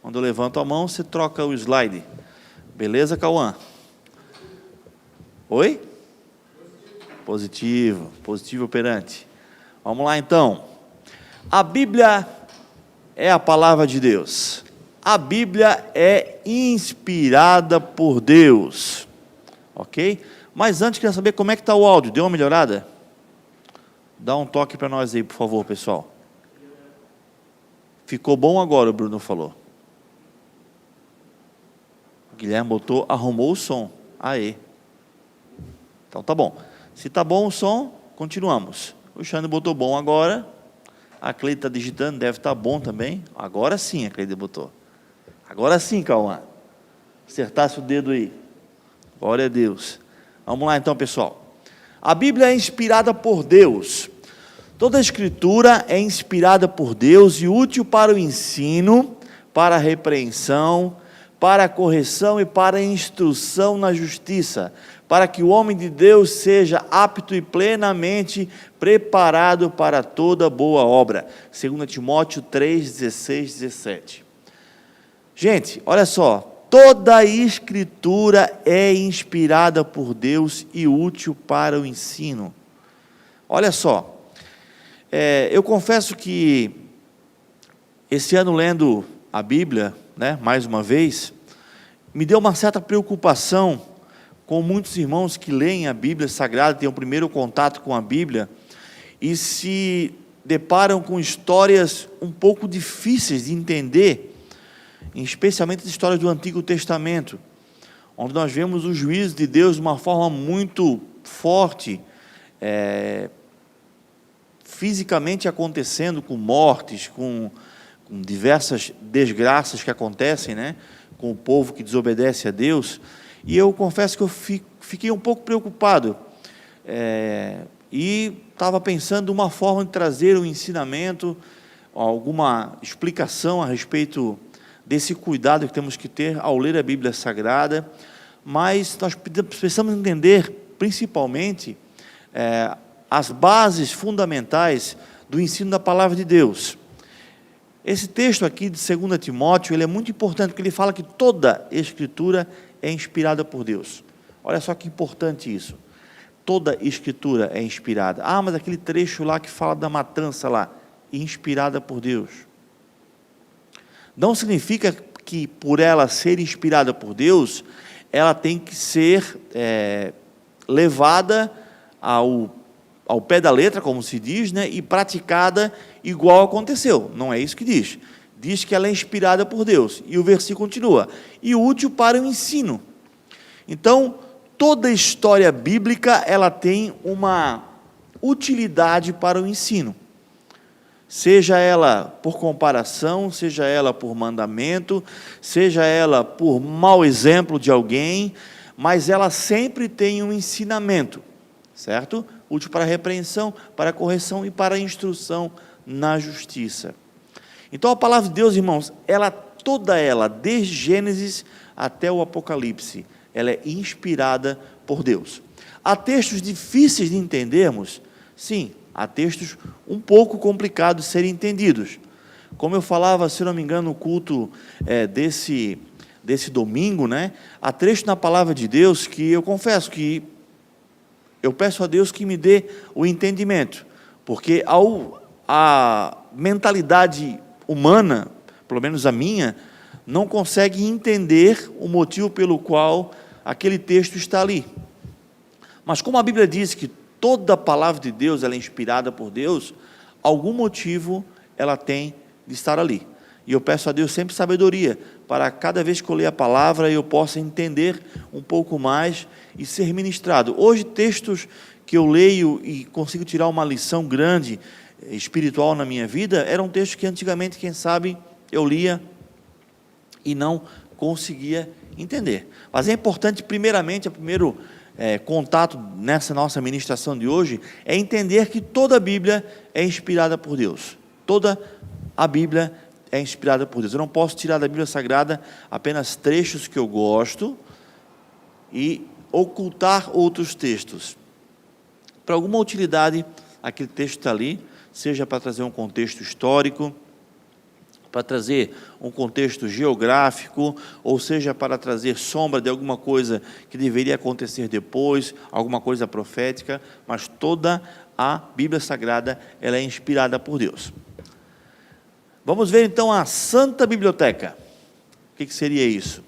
Quando eu levanto a mão, você troca o slide. Beleza, Cauã? Oi? Positivo. Positivo operante. Vamos lá, então. A Bíblia é a palavra de Deus. A Bíblia é inspirada por Deus. Ok? Mas antes, queria saber como é que está o áudio. Deu uma melhorada? Dá um toque para nós aí, por favor, pessoal. Ficou bom agora, o Bruno falou. O Guilherme botou, arrumou o som. Aê. Então tá bom. Se tá bom o som, continuamos. O Xande botou bom agora. A Cleide está digitando, deve estar bom também. Agora sim a Cleide botou. Agora sim, Cauã. Acertasse o dedo aí. Glória a Deus. Vamos lá então, pessoal. A Bíblia é inspirada por Deus. Toda a Escritura é inspirada por Deus e útil para o ensino, para a repreensão, para a correção e para a instrução na justiça, para que o homem de Deus seja apto e plenamente preparado para toda boa obra. 2 Timóteo 3, 16, 17. Gente, olha só. Toda a Escritura é inspirada por Deus e útil para o ensino. Olha só, eu confesso que esse ano lendo a Bíblia, mais uma vez, me deu uma certa preocupação com muitos irmãos que leem a Bíblia Sagrada, têm o primeiro contato com a Bíblia, e se deparam com histórias um pouco difíceis de entender, especialmente as histórias do Antigo Testamento, onde nós vemos o juízo de Deus de uma forma muito forte, fisicamente acontecendo, com mortes, com diversas desgraças que acontecem, com o povo que desobedece a Deus, e eu confesso que eu fiquei um pouco preocupado, e estava pensando uma forma de trazer um ensinamento, alguma explicação a respeito desse cuidado que temos que ter ao ler a Bíblia Sagrada, mas nós precisamos entender, principalmente, as bases fundamentais do ensino da Palavra de Deus. Esse texto aqui de 2 Timóteo, ele é muito importante, porque ele fala que toda Escritura é inspirada por Deus. Olha só que importante isso. Toda Escritura é inspirada. Ah, mas aquele trecho lá que fala da matança lá, inspirada por Deus. Não significa que por ela ser inspirada por Deus, ela tem que ser levada ao pé da letra, como se diz, e praticada igual aconteceu. Não é isso que diz. Diz que ela é inspirada por Deus. E o versículo continua. E útil para o ensino. Então, toda história bíblica, ela tem uma utilidade para o ensino. Seja ela por comparação, seja ela por mandamento, seja ela por mau exemplo de alguém, mas ela sempre tem um ensinamento, certo? Útil para a repreensão, para a correção e para a instrução na justiça. Então a palavra de Deus, irmãos, toda ela, desde Gênesis até o Apocalipse, ela é inspirada por Deus. Há textos difíceis de entendermos? Sim. Há textos um pouco complicados de serem entendidos. Como eu falava, se não me engano, no culto desse domingo, há trecho na palavra de Deus que eu confesso que eu peço a Deus que me dê o entendimento, porque a mentalidade humana, pelo menos a minha, não consegue entender o motivo pelo qual aquele texto está ali. Mas como a Bíblia diz que toda a palavra de Deus ela é inspirada por Deus, algum motivo ela tem de estar ali. E eu peço a Deus sempre sabedoria, para cada vez que eu ler a palavra, eu possa entender um pouco mais e ser ministrado. Hoje, textos que eu leio e consigo tirar uma lição grande, espiritual na minha vida, eram textos que antigamente, quem sabe, eu lia e não conseguia entender. Mas é importante, primeiramente, primeiro contato nessa nossa ministração de hoje, é entender que toda a Bíblia é inspirada por Deus. Toda a Bíblia é inspirada por Deus. Eu não posso tirar da Bíblia Sagrada apenas trechos que eu gosto e ocultar outros textos. Para alguma utilidade, aquele texto está ali, seja para trazer um contexto histórico, para trazer um contexto geográfico, ou seja, para trazer sombra de alguma coisa que deveria acontecer depois, alguma coisa profética, mas toda a Bíblia Sagrada, ela é inspirada por Deus. Vamos ver então a Santa Biblioteca. O que seria isso?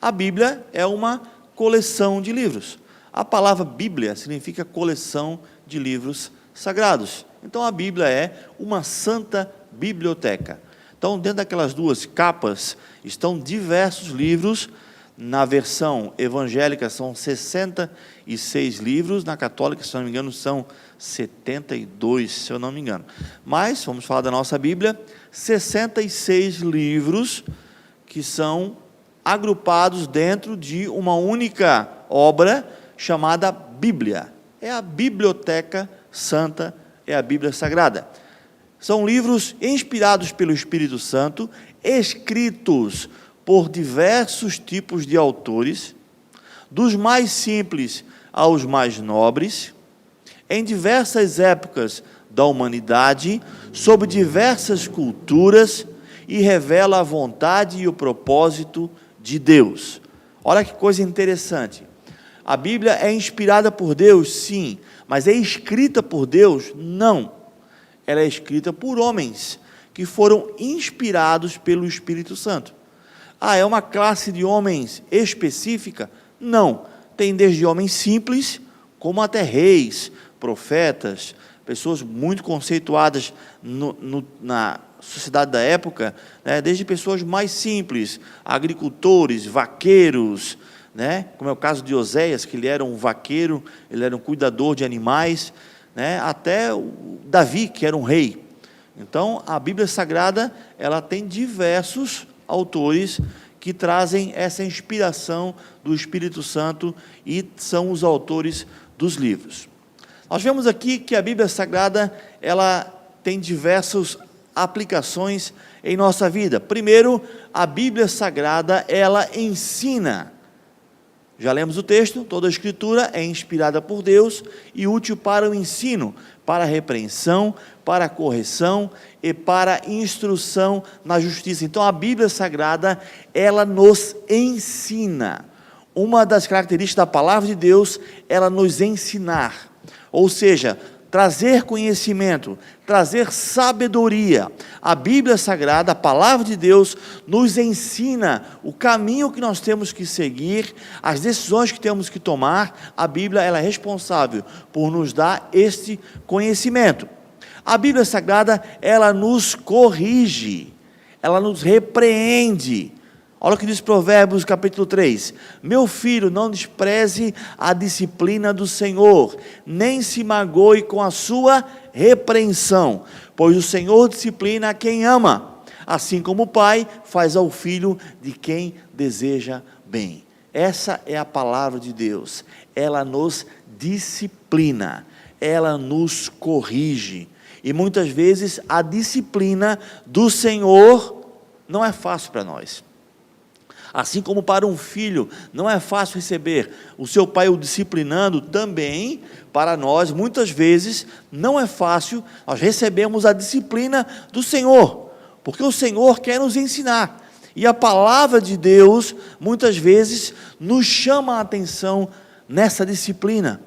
A Bíblia é uma coleção de livros. A palavra Bíblia significa coleção de livros sagrados. Então a Bíblia é uma santa biblioteca. Então, dentro daquelas duas capas, estão diversos livros. Na versão evangélica são 66 livros, na católica, se não me engano, são 72, se eu não me engano. Mas, vamos falar da nossa Bíblia, 66 livros que são agrupados dentro de uma única obra chamada Bíblia. É a Biblioteca Santa, é a Bíblia Sagrada. São livros inspirados pelo Espírito Santo, escritos por diversos tipos de autores, dos mais simples aos mais nobres, em diversas épocas da humanidade, sob diversas culturas, e revela a vontade e o propósito de Deus. Olha que coisa interessante. A Bíblia é inspirada por Deus, sim, mas é escrita por Deus? Não. Ela é escrita por homens que foram inspirados pelo Espírito Santo. É uma classe de homens específica? Não. Tem desde homens simples, como até reis, profetas, pessoas muito conceituadas na sociedade da época, né? Desde pessoas mais simples, agricultores, vaqueiros, né? Como é o caso de Oséias, que ele era um vaqueiro, ele era um cuidador de animais, né? Até o Davi, que era um rei. Então, a Bíblia Sagrada, ela tem diversos autores que trazem essa inspiração do Espírito Santo e são os autores dos livros. Nós vemos aqui que a Bíblia Sagrada, ela tem diversas aplicações em nossa vida. Primeiro, a Bíblia Sagrada, ela ensina. Já lemos o texto, toda a Escritura é inspirada por Deus e útil para o ensino, para a repreensão, para a correção e para a instrução na justiça. Então, a Bíblia Sagrada, ela nos ensina. Uma das características da palavra de Deus, ela nos ensinar, ou seja, trazer conhecimento, trazer sabedoria. A Bíblia Sagrada, a palavra de Deus, nos ensina o caminho que nós temos que seguir, as decisões que temos que tomar. A Bíblia, ela é responsável por nos dar este conhecimento. A Bíblia Sagrada, ela nos corrige, ela nos repreende. Olha o que diz Provérbios capítulo 3, meu filho, não despreze a disciplina do Senhor, nem se magoe com a sua repreensão, pois o Senhor disciplina a quem ama, assim como o pai faz ao filho de quem deseja bem. Essa é a palavra de Deus, ela nos disciplina, ela nos corrige, e muitas vezes a disciplina do Senhor não é fácil para nós. Assim como para um filho não é fácil receber o seu pai o disciplinando, também para nós muitas vezes não é fácil nós recebemos a disciplina do Senhor, porque o Senhor quer nos ensinar, e a palavra de Deus muitas vezes nos chama a atenção nessa disciplina.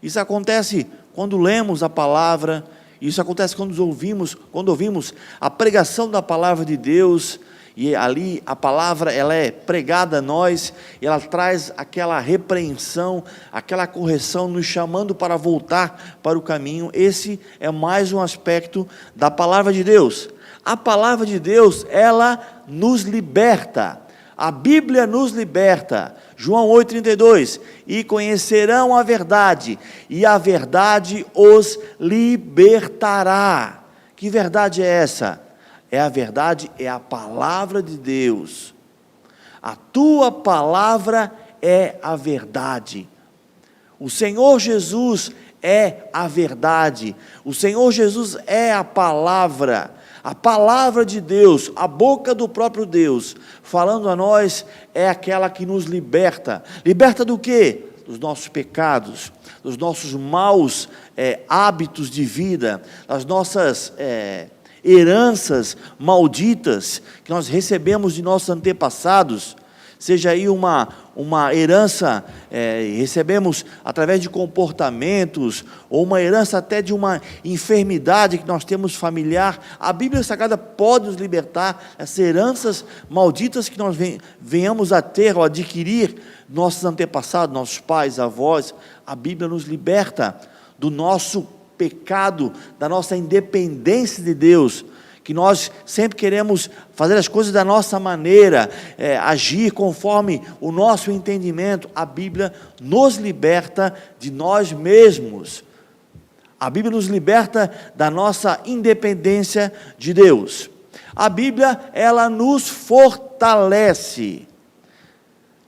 Isso acontece quando lemos a palavra, isso acontece quando ouvimos a pregação da palavra de Deus, e ali a palavra, ela é pregada a nós, e ela traz aquela repreensão, aquela correção, nos chamando para voltar para o caminho. Esse é mais um aspecto da palavra de Deus. A palavra de Deus, ela nos liberta, a Bíblia nos liberta. João 8,32, e conhecerão a verdade, e a verdade os libertará. Que verdade é essa? É a verdade, é a palavra de Deus. A tua palavra é a verdade. O Senhor Jesus é a verdade. O Senhor Jesus é a palavra de Deus, a boca do próprio Deus, falando a nós, é aquela que nos liberta. Liberta do quê? Dos nossos pecados, dos nossos maus hábitos de vida, das nossas heranças malditas que nós recebemos de nossos antepassados, seja aí uma herança, recebemos através de comportamentos, ou uma herança até de uma enfermidade que nós temos familiar, a Bíblia Sagrada pode nos libertar essas heranças malditas que nós venhamos a ter ou adquirir nossos antepassados, nossos pais, avós. A Bíblia nos liberta do nosso pecado, da nossa independência de Deus, que nós sempre queremos fazer as coisas da nossa maneira, agir conforme o nosso entendimento. A Bíblia nos liberta de nós mesmos. A Bíblia nos liberta da nossa independência de Deus. A Bíblia, ela nos fortalece.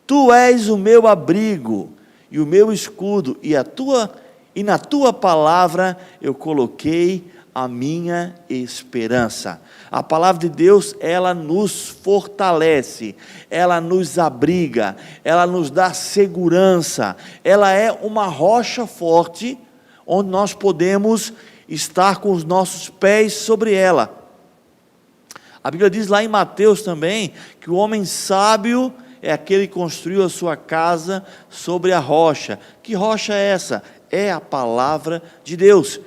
Tu és o meu abrigo e o meu escudo, e na tua palavra eu coloquei a minha esperança. A palavra de Deus, ela nos fortalece, ela nos abriga, ela nos dá segurança, ela é uma rocha forte, onde nós podemos estar com os nossos pés sobre ela. A Bíblia diz lá em Mateus também, que o homem sábio é aquele que construiu a sua casa sobre a rocha. Que rocha é essa? É a palavra de Deus.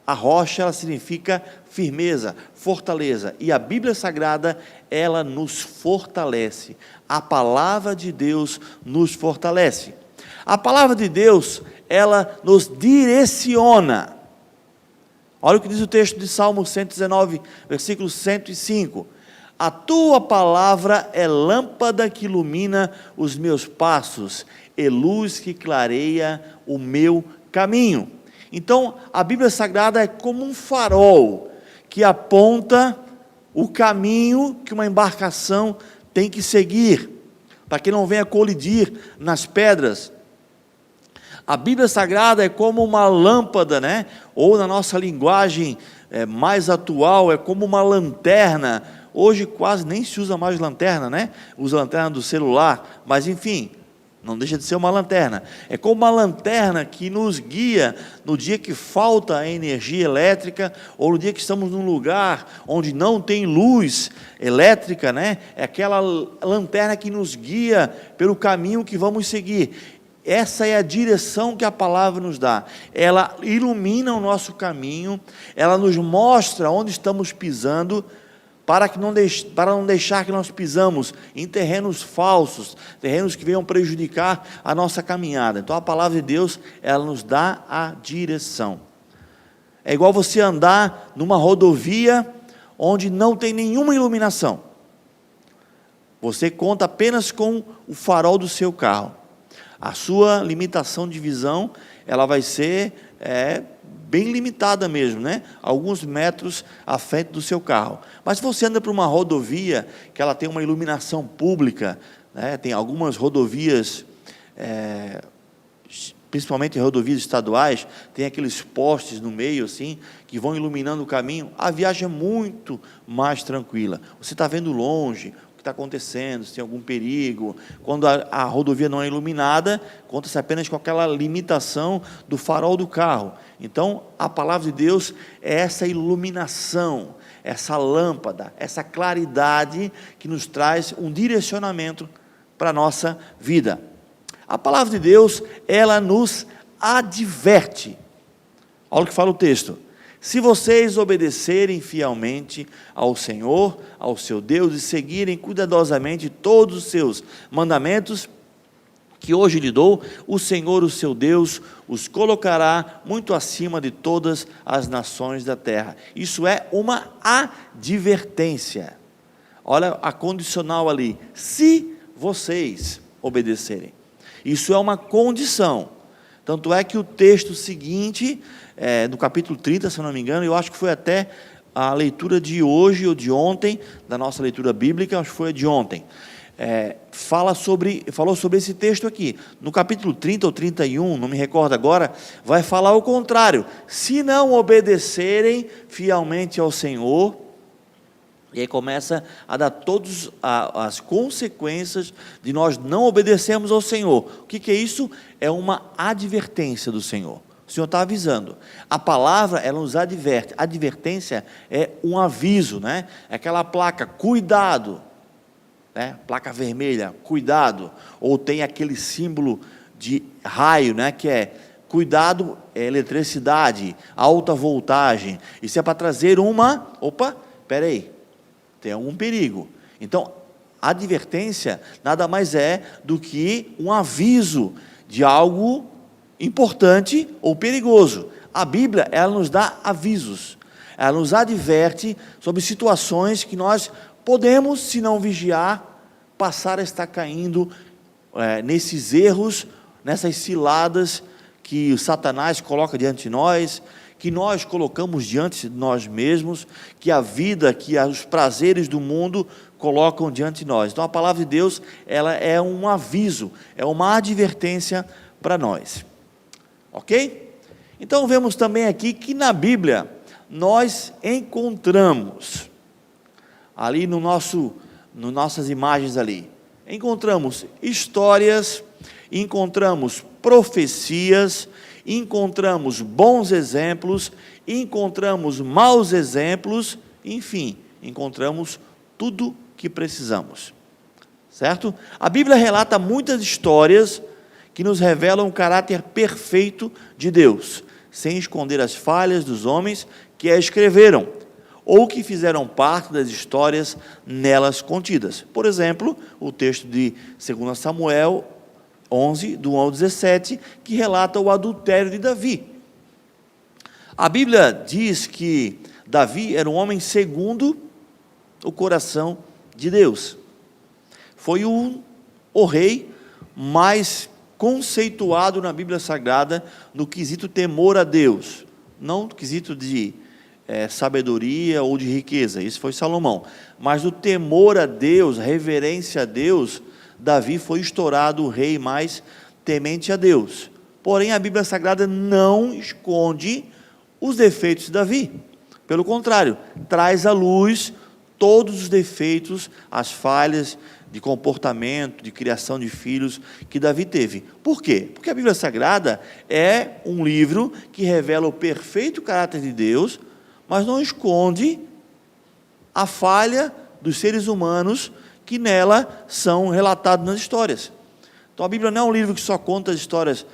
A rocha, ela significa firmeza, fortaleza, e a Bíblia Sagrada, ela nos fortalece. A palavra de Deus nos fortalece. A palavra de Deus, ela nos direciona. Olha o que diz o texto de Salmo 119, versículo 105. A tua palavra é lâmpada que ilumina os meus passos, e luz que clareia o meu caminho. Então, a Bíblia Sagrada é como um farol que aponta o caminho que uma embarcação tem que seguir, para que não venha colidir nas pedras. A Bíblia Sagrada é como uma lâmpada, né? Ou na nossa linguagem mais atual, é como uma lanterna. Hoje quase nem se usa mais lanterna, né? Usa lanterna do celular, mas enfim, não deixa de ser uma lanterna. É como uma lanterna que nos guia no dia que falta a energia elétrica, ou no dia que estamos num lugar onde não tem luz elétrica, né? É aquela lanterna que nos guia pelo caminho que vamos seguir. Essa é a direção que a palavra nos dá. Ela ilumina o nosso caminho, ela nos mostra onde estamos pisando, para não deixar que nós pisamos em terrenos falsos, terrenos que venham prejudicar a nossa caminhada. Então a palavra de Deus, ela nos dá a direção. É igual você andar numa rodovia onde não tem nenhuma iluminação. Você conta apenas com o farol do seu carro. A sua limitação de visão, ela vai ser bem limitada mesmo, né? Alguns metros à frente do seu carro. Mas se você anda por uma rodovia, que ela tem uma iluminação pública, né? Tem algumas rodovias, principalmente rodovias estaduais, tem aqueles postes no meio, assim, que vão iluminando o caminho, a viagem é muito mais tranquila. Você está vendo longe o que está acontecendo, se tem algum perigo. Quando a rodovia não é iluminada, conta-se apenas com aquela limitação do farol do carro. Então, a palavra de Deus é essa iluminação, essa lâmpada, essa claridade que nos traz um direcionamento para a nossa vida. A palavra de Deus, ela nos adverte. Olha o que fala o texto. Se vocês obedecerem fielmente ao Senhor, ao seu Deus, e seguirem cuidadosamente todos os seus mandamentos, que hoje lhe dou, o Senhor, o seu Deus, os colocará muito acima de todas as nações da terra. Isso é uma advertência. Olha a condicional ali. Se vocês obedecerem. Isso é uma condição. Tanto é que o texto seguinte, no capítulo 30, se eu não me engano, eu acho que foi até a leitura de hoje ou de ontem, da nossa leitura bíblica, acho que foi a de ontem, falou sobre esse texto aqui. No capítulo 30 ou 31, não me recordo agora, vai falar o contrário. Se não obedecerem fielmente ao Senhor, e aí começa a dar todas as consequências de nós não obedecermos ao Senhor. O que é isso? É uma advertência do Senhor. O Senhor está avisando. A palavra, ela nos adverte. A advertência é um aviso, né? É aquela placa, cuidado, né? Placa vermelha, cuidado. Ou tem aquele símbolo de raio, né? Que é cuidado, é eletricidade, alta voltagem. Isso é para trazer espera aí, tem algum perigo. Então, a advertência nada mais é do que um aviso de algo importante ou perigoso. A Bíblia, ela nos dá avisos, ela nos adverte sobre situações que nós podemos, se não vigiar, passar a estar caindo nesses erros, nessas ciladas que o Satanás coloca diante de nós, que nós colocamos diante de nós mesmos, que a vida, que os prazeres do mundo colocam diante de nós. Então a palavra de Deus, ela é um aviso, é uma advertência para nós. Ok? Então vemos também aqui que na Bíblia nós encontramos, ali nossas imagens ali, encontramos histórias, encontramos profecias, encontramos bons exemplos, encontramos maus exemplos, enfim, encontramos tudo que precisamos, certo? A Bíblia relata muitas histórias que nos revelam o caráter perfeito de Deus, sem esconder as falhas dos homens que a escreveram, ou que fizeram parte das histórias nelas contidas. Por exemplo, o texto de 2 Samuel 11, do 1 ao 17, que relata o adultério de Davi. A Bíblia diz que Davi era um homem segundo o coração de Deus. Foi o rei mais conceituado na Bíblia Sagrada no quesito temor a Deus, não no quesito de sabedoria ou de riqueza, isso foi Salomão, mas o temor a Deus, reverência a Deus, Davi foi estourado o rei mais temente a Deus. Porém, a Bíblia Sagrada não esconde os defeitos de Davi. Pelo contrário, traz à luz todos os defeitos, as falhas de comportamento, de criação de filhos que Davi teve. Por quê? Porque a Bíblia Sagrada é um livro que revela o perfeito caráter de Deus, mas não esconde a falha dos seres humanos que nela são relatados nas histórias. Então a Bíblia não é um livro que só conta as histórias,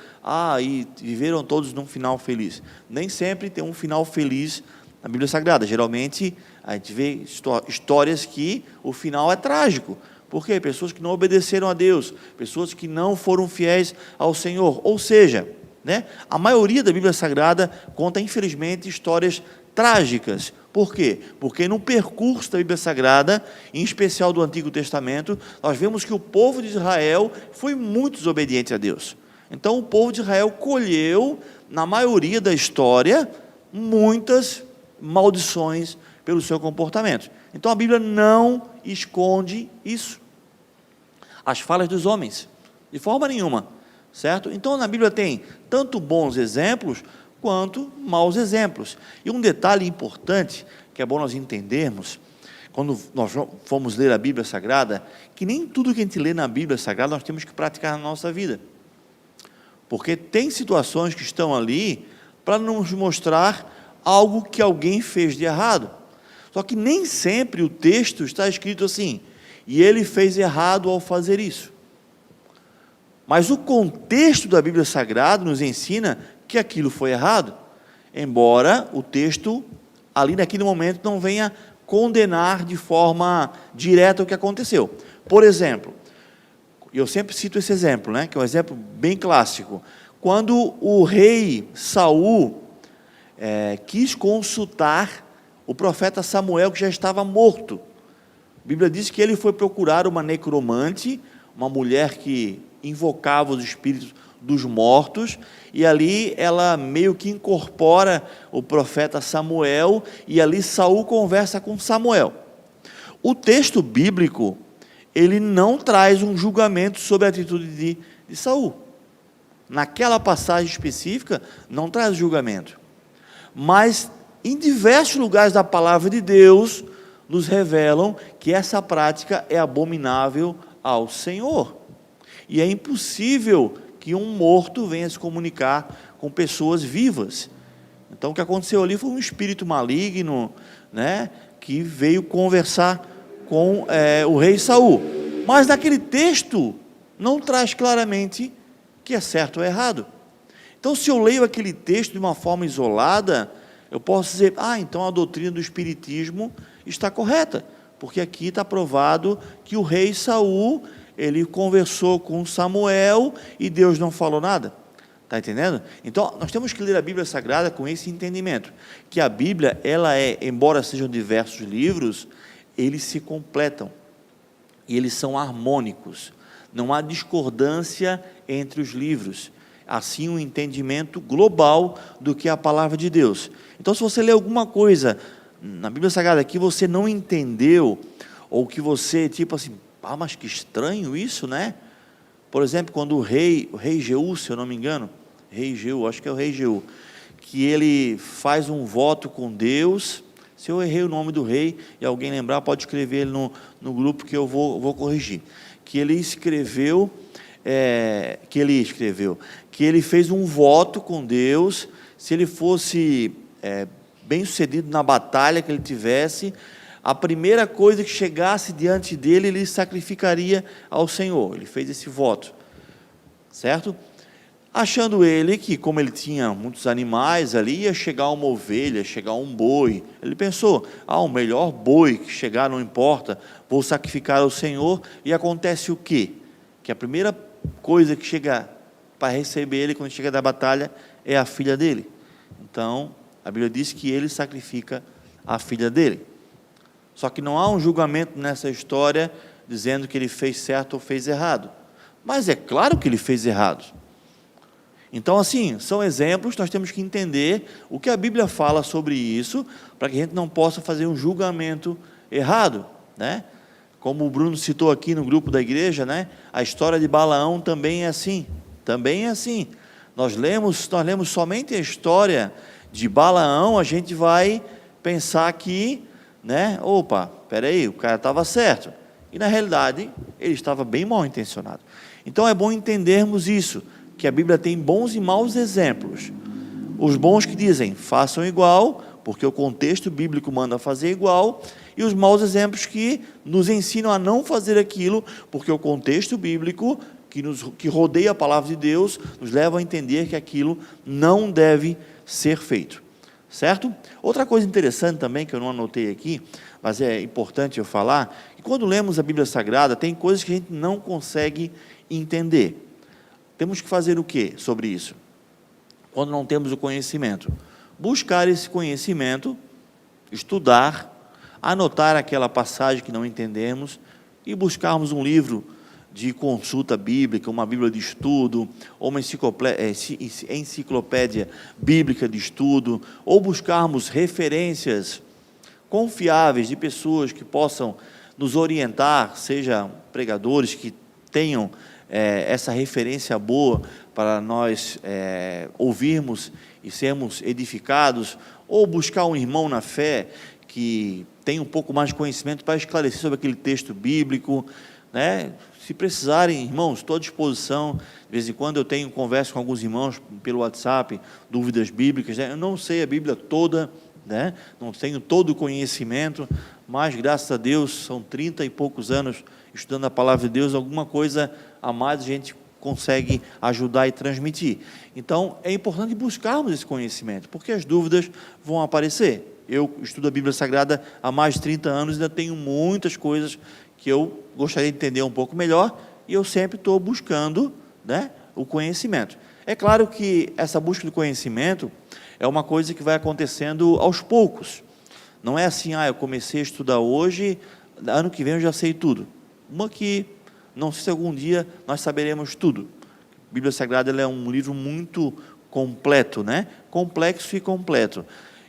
e viveram todos num final feliz. Nem sempre tem um final feliz na Bíblia Sagrada. Geralmente a gente vê histórias que o final é trágico. Por quê? Pessoas que não obedeceram a Deus, pessoas que não foram fiéis ao Senhor. Ou seja, a maioria da Bíblia Sagrada conta, infelizmente, histórias trágicas. Por quê? Porque no percurso da Bíblia Sagrada, em especial do Antigo Testamento, nós vemos que o povo de Israel foi muito desobediente a Deus. Então o povo de Israel colheu, na maioria da história, muitas maldições pelo seu comportamento. Então a Bíblia não esconde isso, as falhas dos homens, de forma nenhuma, certo? Então na Bíblia tem tanto bons exemplos, quanto maus exemplos. E um detalhe importante, que é bom nós entendermos, quando nós formos ler a Bíblia Sagrada, que nem tudo que a gente lê na Bíblia Sagrada, nós temos que praticar na nossa vida. Porque tem situações que estão ali, para nos mostrar algo que alguém fez de errado. Só que nem sempre o texto está escrito assim, e ele fez errado ao fazer isso. Mas o contexto da Bíblia Sagrada nos ensina que aquilo foi errado, embora o texto, ali naquele momento, não venha condenar de forma direta o que aconteceu. Por exemplo, eu sempre cito esse exemplo, que é um exemplo bem clássico, quando o rei Saul quis consultar o profeta Samuel, que já estava morto. A Bíblia diz que ele foi procurar uma necromante, uma mulher que invocava os espíritos dos mortos, e ali ela meio que incorpora o profeta Samuel, e ali Saul conversa com Samuel. O texto bíblico, ele não traz um julgamento sobre a atitude de Saul. Naquela passagem específica, não traz julgamento. Mas, em diversos lugares da palavra de Deus, nos revelam que essa prática é abominável ao Senhor. E é impossível que um morto venha se comunicar com pessoas vivas. Então, o que aconteceu ali foi um espírito maligno, né, que veio conversar com o rei Saul. Mas naquele texto não traz claramente que é certo ou errado. Então, se eu leio aquele texto de uma forma isolada, eu posso dizer, então a doutrina do espiritismo está correta, porque aqui está provado que o rei Saul, ele conversou com Samuel e Deus não falou nada. Está entendendo? Então, nós temos que ler a Bíblia Sagrada com esse entendimento, que a Bíblia, ela embora sejam diversos livros, eles se completam, e eles são harmônicos, não há discordância entre os livros, assim um entendimento global do que é a palavra de Deus. Então, se você ler alguma coisa na Bíblia Sagrada que você não entendeu, ou que você, tipo assim, mas que estranho isso, né? Por exemplo, quando o rei Jeú, se eu não me engano, acho que é o rei Jeú, que ele faz um voto com Deus. Se eu errei o nome do rei e alguém lembrar, pode escrever ele no grupo que eu vou corrigir. Que ele fez um voto com Deus, se ele fosse bem sucedido na batalha que ele tivesse, a primeira coisa que chegasse diante dele, ele sacrificaria ao Senhor. Ele fez esse voto, certo? Achando ele que, como ele tinha muitos animais ali, ia chegar uma ovelha, chegar um boi. Ele pensou, o melhor boi que chegar não importa, vou sacrificar ao Senhor. E acontece o quê? Que a primeira coisa que chega para receber ele, quando chega da batalha, é a filha dele. Então, a Bíblia diz que ele sacrifica a filha dele. Só que não há um julgamento nessa história, dizendo que ele fez certo ou fez errado. Mas é claro que ele fez errado. Então, assim, são exemplos, nós temos que entender o que a Bíblia fala sobre isso, para que a gente não possa fazer um julgamento errado, né? Como o Bruno citou aqui no grupo da igreja, né? A história de Balaão também é assim, Nós lemos somente a história de Balaão, a gente vai pensar que, né? Peraí, o cara estava certo. E na realidade, ele estava bem mal intencionado. Então é bom entendermos isso, que a Bíblia tem bons e maus exemplos. Os bons que dizem, façam igual, porque o contexto bíblico manda fazer igual, e os maus exemplos que nos ensinam a não fazer aquilo, porque o contexto bíblico que rodeia a palavra de Deus, nos leva a entender que aquilo não deve ser feito. Certo? Outra coisa interessante também, que eu não anotei aqui, mas é importante eu falar, que quando lemos a Bíblia Sagrada, tem coisas que a gente não consegue entender. Temos que fazer o quê sobre isso? Quando não temos o conhecimento? Buscar esse conhecimento, estudar, anotar aquela passagem que não entendemos e buscarmos um livro de consulta bíblica, uma Bíblia de estudo, ou uma enciclopédia bíblica de estudo, ou buscarmos referências confiáveis de pessoas que possam nos orientar, sejam pregadores que tenham essa referência boa para nós ouvirmos e sermos edificados, ou buscar um irmão na fé que tem um pouco mais de conhecimento para esclarecer sobre aquele texto bíblico, né? Se precisarem, irmãos, estou à disposição. De vez em quando eu converso com alguns irmãos pelo WhatsApp, dúvidas bíblicas, né? Eu não sei a Bíblia toda, né? Não tenho todo o conhecimento, mas graças a Deus, são 30 e poucos anos estudando a palavra de Deus, alguma coisa a mais a gente consegue ajudar e transmitir. Então, é importante buscarmos esse conhecimento, porque as dúvidas vão aparecer. Eu estudo a Bíblia Sagrada há mais de 30 anos, ainda tenho muitas coisas que eu gostaria de entender um pouco melhor, e eu sempre estou buscando, né, o conhecimento. É claro que essa busca do conhecimento é uma coisa que vai acontecendo aos poucos. Não é assim, eu comecei a estudar hoje, ano que vem eu já sei tudo. Uma que, não sei se algum dia nós saberemos tudo. A Bíblia Sagrada ela é um livro muito completo, né? Complexo e completo.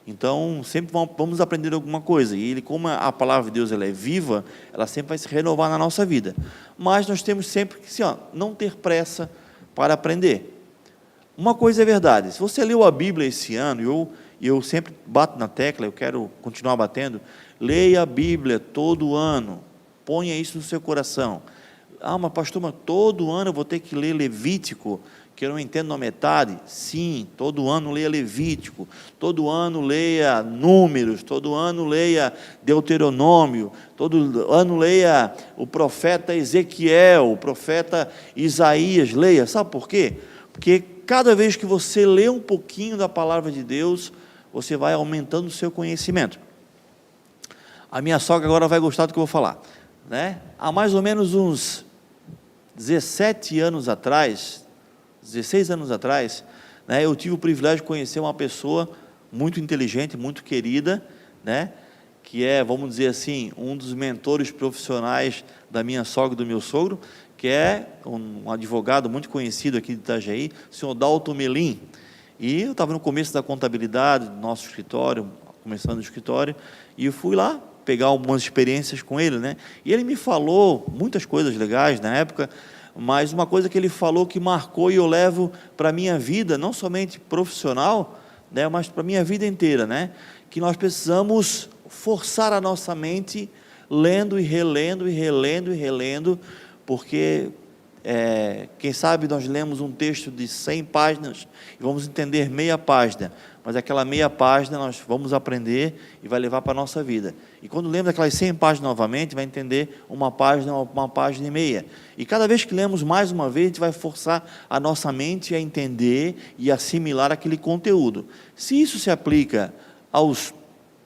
Então, sempre vamos aprender alguma coisa. E como a palavra de Deus ela é viva, ela sempre vai se renovar na nossa vida. Mas nós temos sempre que não ter pressa para aprender. Uma coisa é verdade, se você leu a Bíblia esse ano, eu sempre bato na tecla, eu quero continuar batendo, leia a Bíblia todo ano, ponha isso no seu coração. mas pastor, mas todo ano eu vou ter que ler Levítico, que eu não entendo na metade. Sim, todo ano leia Levítico, todo ano leia Números, todo ano leia Deuteronômio, todo ano leia o profeta Ezequiel, o profeta Isaías, leia. Sabe por quê? Porque cada vez que você lê um pouquinho da palavra de Deus, você vai aumentando o seu conhecimento. A minha sogra agora vai gostar do que eu vou falar, né? Há mais ou menos uns 17 anos atrás, 16 anos atrás, né, eu tive o privilégio de conhecer uma pessoa muito inteligente, muito querida, né, que é, vamos dizer assim, um dos mentores profissionais da minha sogra e do meu sogro, que é um advogado muito conhecido aqui de Itajaí, o senhor Dalton Melim. E eu estava no começo da contabilidade do nosso escritório, começando o escritório, e eu fui lá pegar algumas experiências com ele, né, e ele me falou muitas coisas legais na época, mas uma coisa que ele falou que marcou e eu levo para a minha vida, não somente profissional, né, mas para a minha vida inteira, né, que nós precisamos forçar a nossa mente, lendo e relendo, e relendo e relendo, porque, quem sabe nós lemos um texto de 100 páginas, e vamos entender meia página, mas aquela meia página nós vamos aprender e vai levar para a nossa vida. E quando lemos aquelas 100 páginas novamente, vai entender uma página e meia. E cada vez que lemos mais uma vez, a gente vai forçar a nossa mente a entender e assimilar aquele conteúdo. Se isso se aplica aos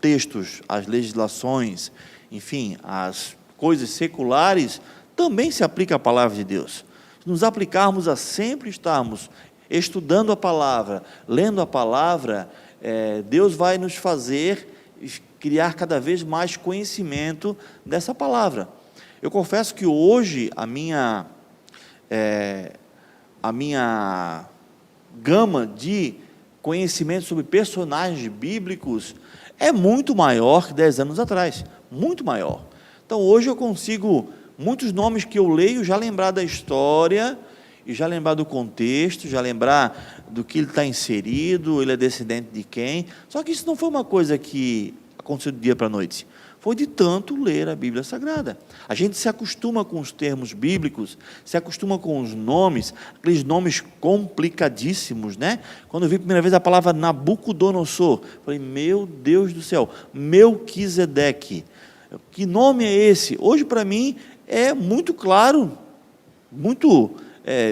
textos, às legislações, enfim, às coisas seculares, também se aplica à palavra de Deus. Se nos aplicarmos a sempre estarmos estudando a palavra, lendo a palavra, Deus vai nos fazer criar cada vez mais conhecimento dessa palavra. Eu confesso que hoje a minha gama de conhecimento sobre personagens bíblicos é muito maior que 10 anos atrás, muito maior. Então hoje eu consigo, muitos nomes que eu leio, já lembrar da história, e já lembrar do contexto, já lembrar do que ele está inserido, ele é descendente de quem. Só que isso não foi uma coisa que aconteceu do dia para a noite, foi de tanto ler a Bíblia Sagrada. A gente se acostuma com os termos bíblicos, se acostuma com os nomes, aqueles nomes complicadíssimos, né? Quando eu vi a primeira vez a palavra Nabucodonosor, falei, meu Deus do céu, Melquisedeque, que nome é esse? Hoje para mim é muito claro, muito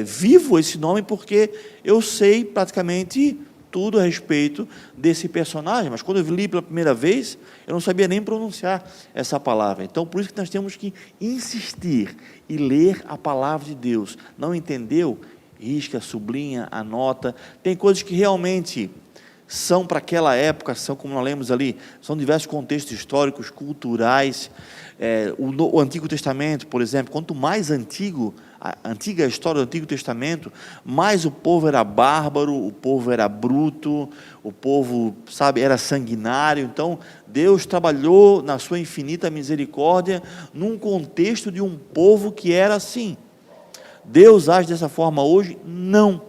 vivo esse nome, porque eu sei praticamente tudo a respeito desse personagem, mas quando eu li pela primeira vez, eu não sabia nem pronunciar essa palavra. Então, por isso que nós temos que insistir e ler a palavra de Deus. Não entendeu? Risca, sublinha, anota. Tem coisas que realmente são para aquela época, são como nós lemos ali, são diversos contextos históricos, culturais. O Antigo Testamento, por exemplo, quanto mais antigo, a antiga história do Antigo Testamento, mais o povo era bárbaro, o povo era bruto, o povo, era sanguinário. Então, Deus trabalhou na sua infinita misericórdia, num contexto de um povo que era assim. Deus age dessa forma hoje? Não.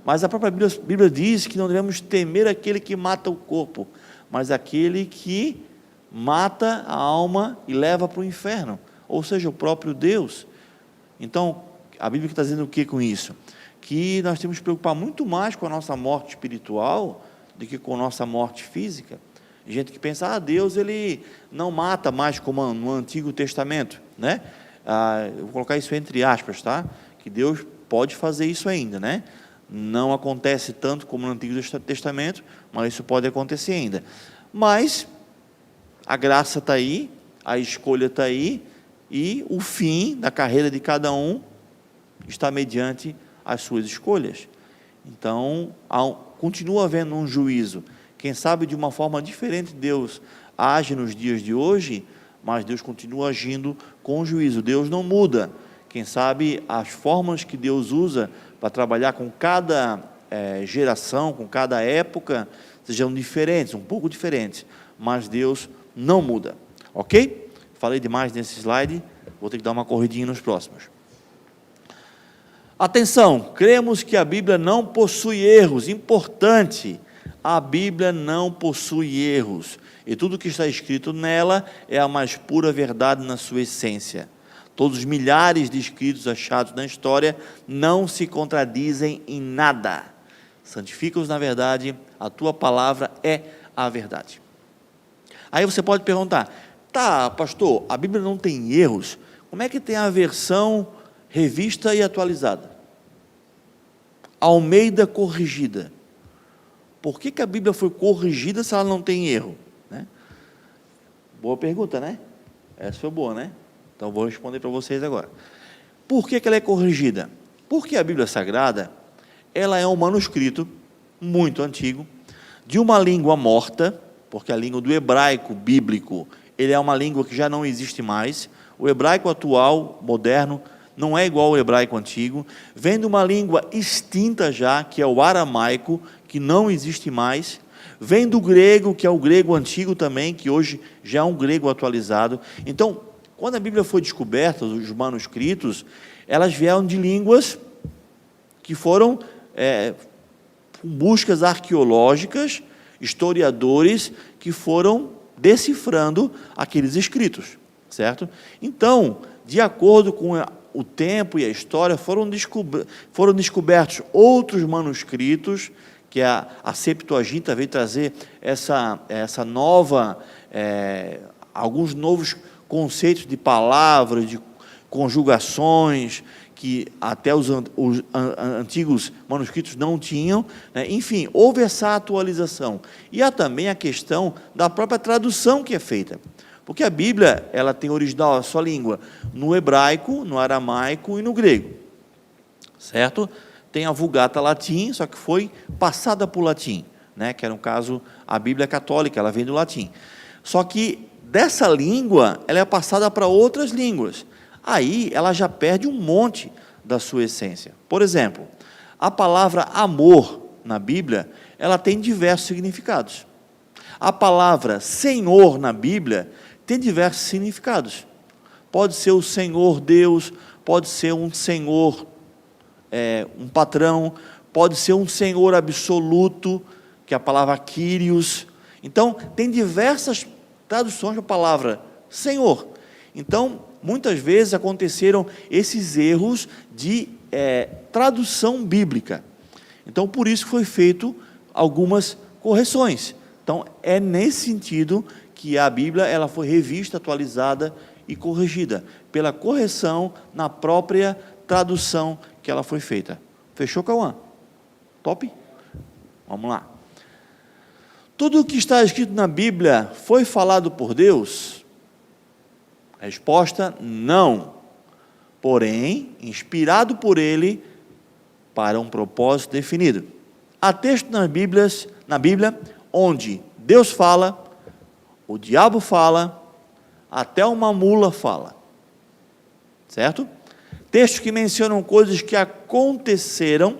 Mas a própria Bíblia diz que não devemos temer aquele que mata o corpo, mas aquele que mata a alma e leva para o inferno, ou seja, o próprio Deus. Então, a Bíblia está dizendo o que com isso? Que nós temos que nos preocupar muito mais com a nossa morte espiritual do que com a nossa morte física. Tem gente que pensa, Deus ele não mata mais como no Antigo Testamento, né? Eu vou colocar isso entre aspas, tá? Que Deus pode fazer isso ainda, né? Não acontece tanto como no Antigo Testamento, mas isso pode acontecer ainda. Mas a graça está aí, a escolha está aí, e o fim da carreira de cada um está mediante as suas escolhas. Então, continua havendo um juízo. Quem sabe de uma forma diferente Deus age nos dias de hoje, mas Deus continua agindo com juízo. Deus não muda. Quem sabe as formas que Deus usa para trabalhar com cada geração, com cada época, sejam diferentes, um pouco diferentes, mas Deus não muda, ok? Falei demais nesse slide, vou ter que dar uma corridinha nos próximos. Atenção, cremos que a Bíblia não possui erros, importante, a Bíblia não possui erros, e tudo que está escrito nela é a mais pura verdade na sua essência. Todos os milhares de escritos achados na história não se contradizem em nada. Santifica-os na verdade, a tua palavra é a verdade. Aí você pode perguntar, tá, pastor, a Bíblia não tem erros, como é que tem a versão revista e atualizada? Almeida corrigida. Por que a Bíblia foi corrigida se ela não tem erro? Né? Boa pergunta, né? Essa foi boa, né? Então vou responder para vocês agora. Por que ela é corrigida? Porque a Bíblia Sagrada, ela é um manuscrito muito antigo, de uma língua morta, porque a língua do hebraico bíblico, ele é uma língua que já não existe mais. O hebraico atual, moderno, não é igual ao hebraico antigo, vem de uma língua extinta já, que é o aramaico, que não existe mais, vem do grego, que é o grego antigo também, que hoje já é um grego atualizado. Então, quando a Bíblia foi descoberta, os manuscritos, elas vieram de línguas que foram buscas arqueológicas, historiadores que foram decifrando aqueles escritos, certo? Então, de acordo com o tempo e a história, foram descobertos outros manuscritos, que a Septuaginta veio trazer essa nova, alguns novos conceitos de palavras, de conjugações, que até os antigos manuscritos não tinham, né? Enfim, houve essa atualização. E há também a questão da própria tradução que é feita. Porque a Bíblia, ela tem original a sua língua no hebraico, no aramaico e no grego, certo? Tem a Vulgata latim, só que foi passada para o latim, né? Que era um caso, a Bíblia católica, ela vem do latim. Só que dessa língua, ela é passada para outras línguas. Aí ela já perde um monte da sua essência. Por exemplo, a palavra amor na Bíblia, ela tem diversos significados. A palavra Senhor na Bíblia tem diversos significados. Pode ser o Senhor Deus, pode ser um Senhor, um patrão, pode ser um Senhor absoluto, que é a palavra Kyrios. Então, tem diversas traduções da palavra Senhor. Então, muitas vezes aconteceram esses erros de tradução bíblica. Então, por isso foi feito algumas correções. Então, é nesse sentido que a Bíblia ela foi revista, atualizada e corrigida, pela correção na própria tradução que ela foi feita. Fechou, Cauã? Top? Vamos lá. Tudo o que está escrito na Bíblia foi falado por Deus? Resposta, não. Porém, inspirado por Ele para um propósito definido. Há texto na Bíblia, onde Deus fala, o diabo fala, até uma mula fala. Certo? Textos que mencionam coisas que aconteceram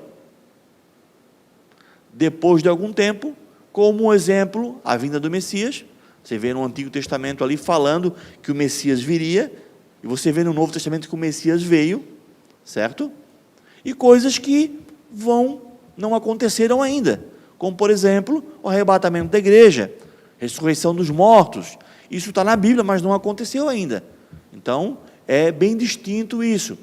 depois de algum tempo, como um exemplo, a vinda do Messias. Você vê no Antigo Testamento ali falando que o Messias viria, e você vê no Novo Testamento que o Messias veio, certo? E coisas que não aconteceram ainda, como por exemplo, o arrebatamento da igreja, ressurreição dos mortos. Isso está na Bíblia, mas não aconteceu ainda. Então, é bem distinto isso.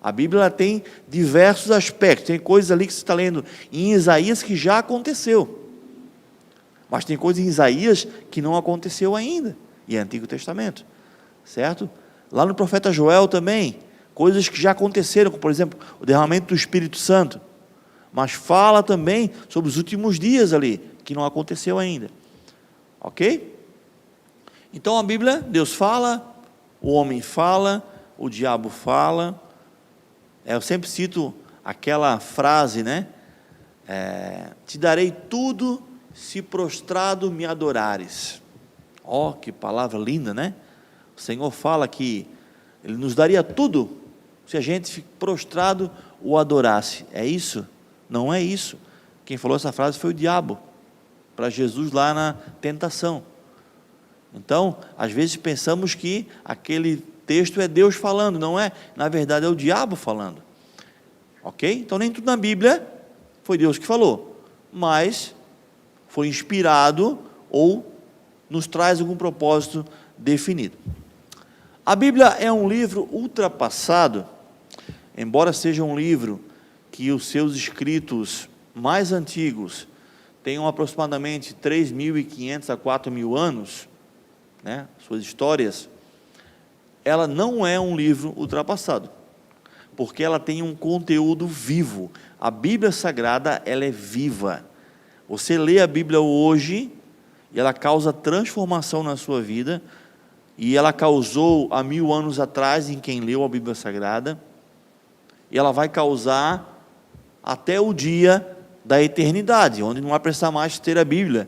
A Bíblia tem diversos aspectos, tem coisas ali que você está lendo em Isaías que já aconteceu, mas tem coisas em Isaías que não aconteceu ainda, e é Antigo Testamento, certo? Lá no profeta Joel também, coisas que já aconteceram, como por exemplo, o derramamento do Espírito Santo, mas fala também sobre os últimos dias ali, que não aconteceu ainda, ok? Então a Bíblia, Deus fala, o homem fala, o diabo fala. Eu sempre cito aquela frase, né? Te darei tudo se prostrado me adorares. Ó, que palavra linda, né? O Senhor fala que Ele nos daria tudo se a gente prostrado o adorasse. É isso? Não é isso. Quem falou essa frase foi o diabo, para Jesus lá na tentação. Então, às vezes pensamos que aquele texto é Deus falando, não é? Na verdade é o diabo falando. Ok? Então nem tudo na Bíblia foi Deus que falou, mas foi inspirado ou nos traz algum propósito definido. A Bíblia é um livro ultrapassado, embora seja um livro que os seus escritos mais antigos tenham aproximadamente 3.500 a 4.000 anos, né, suas histórias, ela não é um livro ultrapassado, porque ela tem um conteúdo vivo. A Bíblia Sagrada, ela é viva. Você lê a Bíblia hoje, e ela causa transformação na sua vida, e ela causou há 1000 anos atrás em quem leu a Bíblia Sagrada, e ela vai causar até o dia da eternidade, onde não vai precisar mais ter a Bíblia,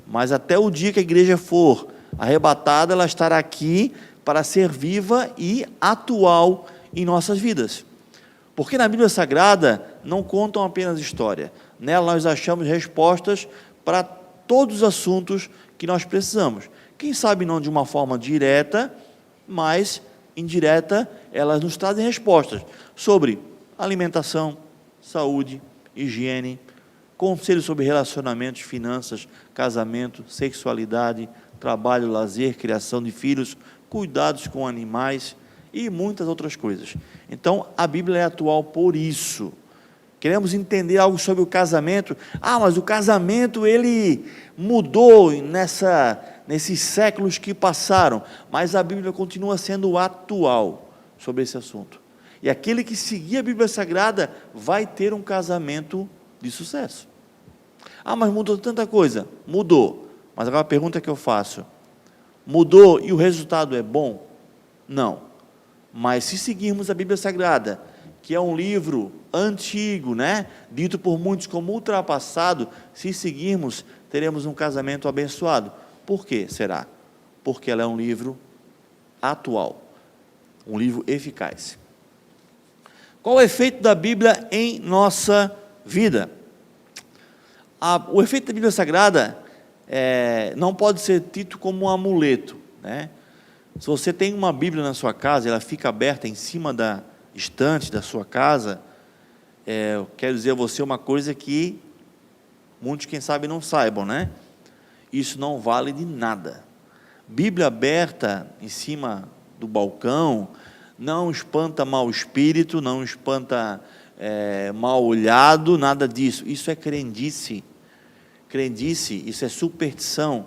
mas até o dia que a igreja for arrebatada, ela estará aqui para ser viva e atual em nossas vidas. Porque na Bíblia Sagrada não contam apenas história, nela nós achamos respostas para todos os assuntos que nós precisamos. Quem sabe não de uma forma direta, mas indireta, elas nos trazem respostas sobre alimentação, saúde, higiene, conselhos sobre relacionamentos, finanças, casamento, sexualidade, trabalho, lazer, criação de filhos, cuidados com animais e muitas outras coisas. Então, a Bíblia é atual por isso. Queremos entender algo sobre o casamento. Mas o casamento, ele mudou nesses séculos que passaram, mas a Bíblia continua sendo atual sobre esse assunto. E aquele que seguir a Bíblia Sagrada vai ter um casamento de sucesso. Mas mudou tanta coisa. Mudou. Mas agora a pergunta que eu faço: mudou e o resultado é bom? Não. Mas se seguirmos a Bíblia Sagrada, que é um livro antigo, né, dito por muitos como ultrapassado, se seguirmos, teremos um casamento abençoado. Por quê será? Porque ela é um livro atual, um livro eficaz. Qual o efeito da Bíblia em nossa vida? O efeito da Bíblia Sagrada não pode ser tido como um amuleto, né? Se você tem uma Bíblia na sua casa, ela fica aberta em cima da estante da sua casa, eu quero dizer a você uma coisa que muitos, quem sabe, não saibam, né? Isso não vale de nada. Bíblia aberta em cima do balcão não espanta mau espírito, não espanta mal olhado, nada disso. Isso é crendice. Crendice, isso é superstição.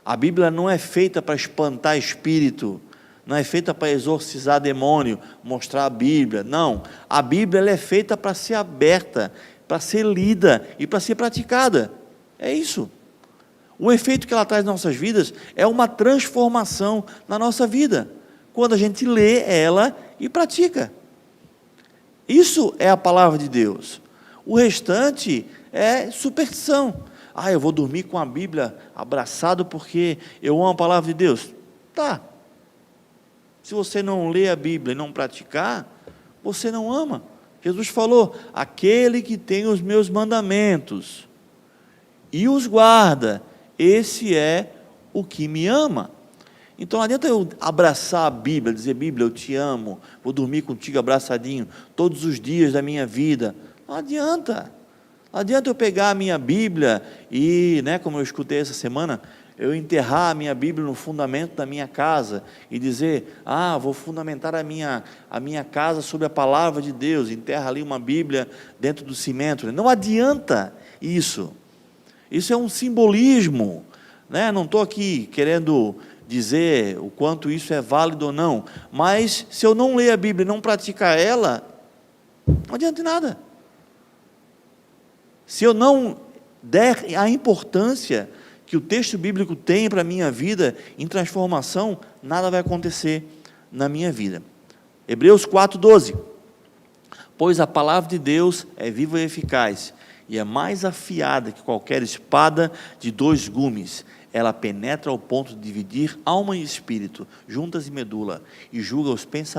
A Bíblia não é feita para espantar espírito, não é feita para exorcizar demônio, mostrar a Bíblia, não. A Bíblia ela é feita para ser aberta, para ser lida e para ser praticada. É isso. O efeito que ela traz nas nossas vidas é uma transformação na nossa vida, quando a gente lê ela e pratica. Isso é a palavra de Deus. O restante é superstição. Eu vou dormir com a Bíblia abraçado porque eu amo a palavra de Deus. Tá. Se você não lê a Bíblia e não praticar, você não ama. Jesus falou: aquele que tem os meus mandamentos e os guarda, esse é o que me ama. Então não adianta eu abraçar a Bíblia, dizer: Bíblia, eu te amo, vou dormir contigo abraçadinho todos os dias da minha vida. Não adianta. Não adianta eu pegar a minha Bíblia e, como eu escutei essa semana, eu enterrar a minha Bíblia no fundamento da minha casa e dizer: vou fundamentar a minha casa sobre a palavra de Deus, enterra ali uma Bíblia dentro do cimento. Não adianta isso. Isso é um simbolismo, né? Não estou aqui querendo dizer o quanto isso é válido ou não, mas se eu não ler a Bíblia e não praticar ela, não adianta de nada. Se eu não der a importância que o texto bíblico tem para a minha vida em transformação, nada vai acontecer na minha vida. Hebreus 4:12. Pois a palavra de Deus é viva e eficaz, e é mais afiada que qualquer espada de 2 gumes. Ela penetra ao ponto de dividir alma e espírito, juntas e medula, e julga os pensamentos